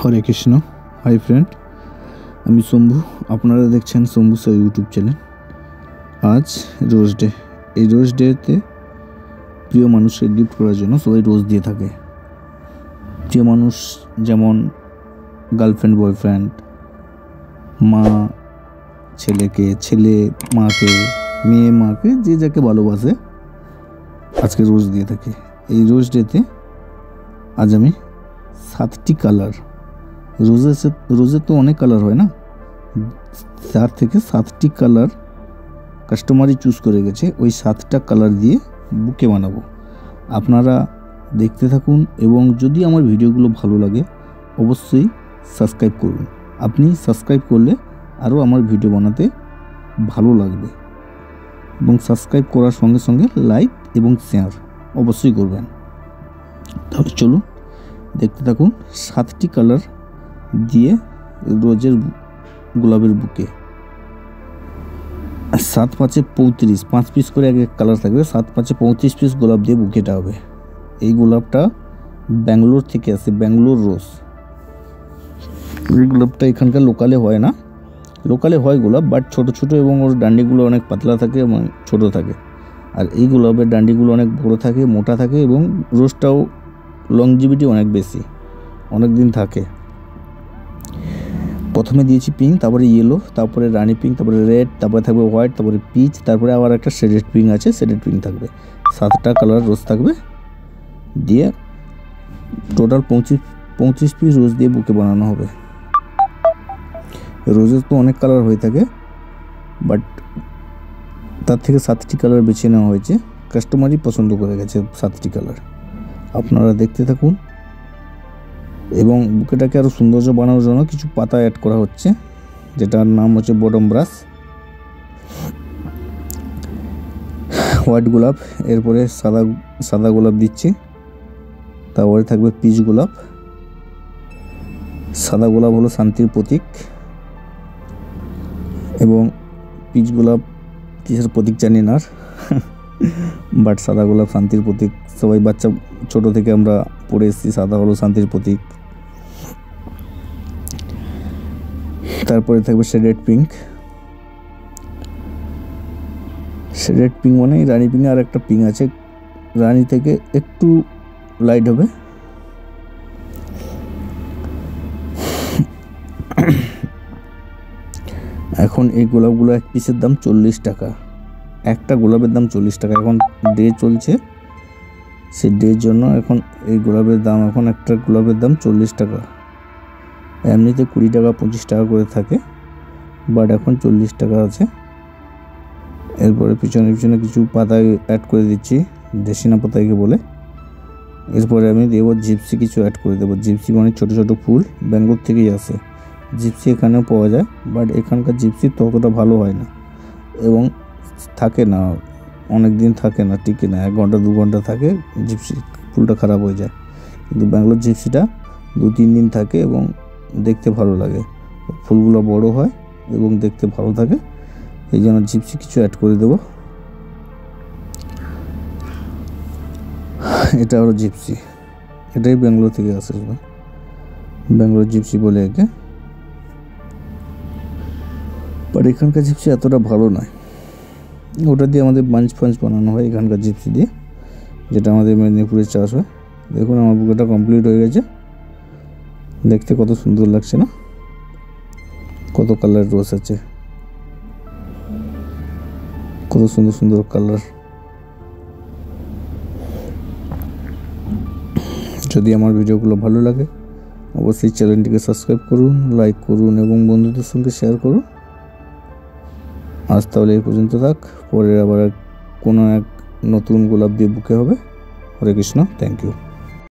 হরে Krishna. Hi friend, আমি শম্ভু। আপনারা দেখছেন শম্ভু স্যার ইউটিউব চ্যানেল। আজ রোজ ডে। এই রোজ ডেতে প্রিয় মানুষকে গিফট করার জন্য সবাই রোজ দিয়ে থাকে। প্রিয় মানুষ যেমন গার্লফ্রেন্ড, বয়ফ্রেন্ড, মা ছেলেকে, ছেলে মাকে, মেয়ে মাকে, যে যাকে ভালোবাসে আজকে রোজ দিয়ে থাকে। এই রোজ ডেতে আজ আমি 7টি কালার, রোজের তো অনেক কালার হয় না, 4 থেকে 7টি কালার কাস্টমারই চুজ করে গেছে। ওই 7টা কালার দিয়ে বুকে বানাবো। আপনারা দেখতে থাকুন এবং যদি আমার ভিডিওগুলো ভালো লাগে অবশ্যই সাবস্ক্রাইব করুন। আপনি সাবস্ক্রাইব করলে আরও আমার ভিডিও বানাতে ভালো লাগবে এবং সাবস্ক্রাইব করার সঙ্গে সঙ্গে লাইক এবং শেয়ার অবশ্যই করবেন। তাহলে চলুন দেখতে থাকুন 7টি কালার দিয়ে রোজের গোলাপের বুকে। 7 5 35, 5 পিস করে এক কালার থাকবে। 7 5 35 পিস গোলাপ দিয়ে বুকেটা হবে। এই গোলাপটা ব্যাঙ্গালোর থেকে আসে, ব্যাঙ্গালোর রোজ। এই গোলাপটা এখানকার লোকালে হয় না, লোকালে হয় গোলাপ, বাট ছোট ছোট এবং ওর ডান্ডিগুলো অনেক পাতলা থাকে এবং ছোট থাকে। আর এই গোলাপের ডান্ডিগুলো অনেক বড় থাকে, মোটা থাকে এবং রোজটাও লংজিভিটি অনেক বেশি, অনেক দিন থাকে। প্রথমে দিয়েছি পিঙ্ক, তারপরে ইয়েলো, তারপরে রানি পিঙ্ক, তারপরে রেড, তারপরে থাকবে হোয়াইট, তারপরে পিচ, তারপরে আবার একটা শেডেড পিঙ্ক আছে, শেডেড পিঙ্ক থাকবে। 7টা কালার রোজ থাকবে। দিয়ে টোটাল 25 পিস রোজ দিয়ে বুকে বানানো হবে। রোজের তো অনেক কালার হয়ে থাকে, বাট তার থেকে 7টি কালার বেছে নেওয়া হয়েছে। কাস্টমারই পছন্দ করে গেছে 7টি কালার। আপনারা দেখতে থাকুন এবং বুকেটাকে আরও সৌন্দর্য বানানোর জন্য কিছু পাতা অ্যাড করা হচ্ছে, যেটার নাম হচ্ছে বটম ব্রাশ। হোয়াইট গোলাপ, এরপরে সাদা গোলাপ দিচ্ছি, তারপরে থাকবে পিচ গোলাপ। সাদা গোলাপ হলো শান্তির প্রতীক এবং পিচ গোলাপ কিসের প্রতীক জানি না, বাট সাদা গোলাপ শান্তির প্রতীক। সবাই বাচ্চা ছোট থেকে আমরা পড়ে এসেছি, সাদা হলো শান্তির প্রতীক। তারপরে থাকবে শেডেড পিঙ্ক। শেডেড পিঙ্ক মানে রানি পিঙ্ক, আর একটা পিঙ্ক আছে, রানি থেকে একটু লাইট হবে। এখন এই গোলাপগুলো এক পিসের দাম 40 টাকা। একটা গোলাপের দাম 40 টাকা। এখন ডে চলছে, সেই ডের জন্য এখন এই গোলাপের দাম, এখন একটা গোলাপের দাম 40 টাকা। এমনিতে 20 টাকা 25 টাকা করে থাকে, বাট এখন 40 টাকা আছে। এরপরে পিছনে কিছু পাতা অ্যাড করে দিচ্ছি, দেশিনা পাতাকে বলে। এরপরে আমি দেবো জিপসি, কিছু অ্যাড করে দেবো। জিপসি মানে ছোটো ছোটো ফুল, ব্যাঙ্গালোর থেকেই আসে। জিপসি এখানেও পাওয়া যায়, বাট এখানকার জিপসি ততটা ভালো হয় না এবং থাকে না, অনেক দিন থাকে না, টিকে না। 1 ঘন্টা 2 ঘন্টা থাকে, জিপসি ফুলটা খারাপ হয়ে যায়। কিন্তু ব্যাঙ্গালোর জিপসিটা 2-3 দিন থাকে এবং দেখতে ভালো লাগে। ফুলগুলো বড় হয় এবং দেখতে ভালো থাকে, এই জন্য জিপসি কিছু অ্যাড করে দেবো। এটা হলো জিপসি, এটাই ব্যাঙ্গালোর থেকে আসে, ব্যাঙ্গালোর জিপসি বলে একে। বাট এখানকার জিপসি এতটা ভালো নয়। ওটা দিয়ে আমাদের বাঞ্চ বানানো হয়, এখানকার জিপসি দিয়ে, যেটা আমাদের মেদিনীপুরে চাষ হয়। দেখুন আমার বুকেটা কমপ্লিট হয়ে গেছে। দেখতে কত সুন্দর লাগছে না? কত কালার রোজ আছে, কত সুন্দর সুন্দর কালার। যদি আমার ভিডিওগুলো ভালো লাগে অবশ্যই চ্যানেলটিকে সাবস্ক্রাইব করুন, লাইক করুন এবং বন্ধুদের সঙ্গে শেয়ার করুন। আজ তাহলে এই পর্যন্ত থাক, পরে আবার কোনো এক নতুন গোলাপ দিয়ে বুকে হবে। হরে কৃষ্ণ, থ্যাংক ইউ।